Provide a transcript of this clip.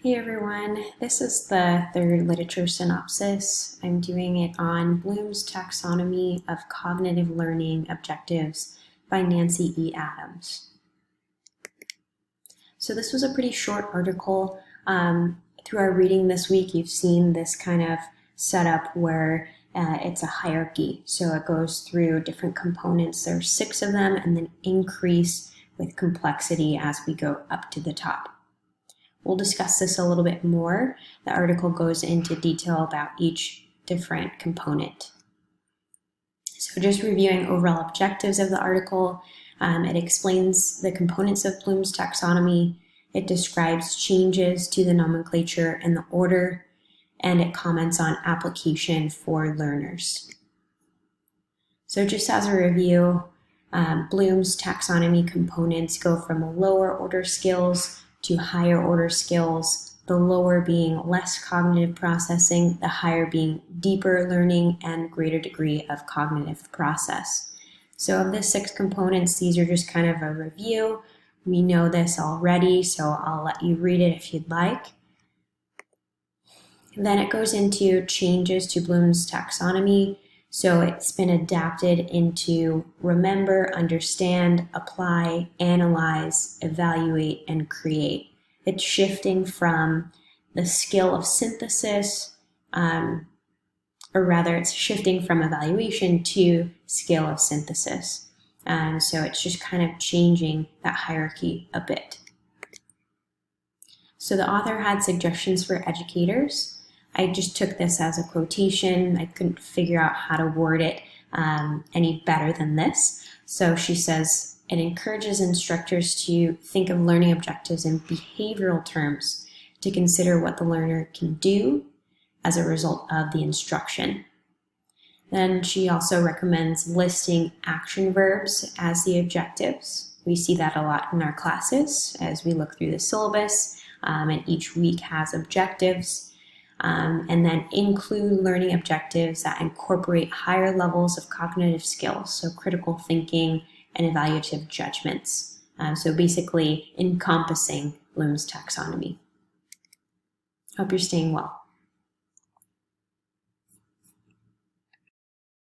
Hey everyone, this is the third literature synopsis. I'm doing it on Bloom's Taxonomy of Cognitive Learning Objectives by Nancy E. Adams. So this was a pretty short article. Through our reading this week, you've seen this kind of setup where it's a hierarchy. So it goes through different components. There are 6 of them and then increase with complexity as we go up to the top. We'll discuss this a little bit more. The article goes into detail about each different component. So just reviewing overall objectives of the article, it explains the components of Bloom's taxonomy, it describes changes to the nomenclature and the order, and it comments on application for learners. So just as a review, Bloom's taxonomy components go from lower order skills to higher order skills, the lower being less cognitive processing, the higher being deeper learning and greater degree of cognitive process. So of the 6 components, these are just kind of a review. We know this already, so I'll let you read it if you'd like. And then it goes into changes to Bloom's taxonomy. So it's been adapted into remember, understand, apply, analyze, evaluate, and create. It's shifting from the skill of synthesis, or rather it's shifting from evaluation to skill of synthesis. So it's just kind of changing that hierarchy a bit. So the author had suggestions for educators. I just took this as a quotation. I couldn't figure out how to word it any better than this. So she says, it encourages instructors to think of learning objectives in behavioral terms to consider what the learner can do as a result of the instruction. Then she also recommends listing action verbs as the objectives. We see that a lot in our classes as we look through the syllabus, and each week has objectives. And then include learning objectives that incorporate higher levels of cognitive skills, so critical thinking and evaluative judgments. So basically encompassing Bloom's taxonomy. Hope you're staying well.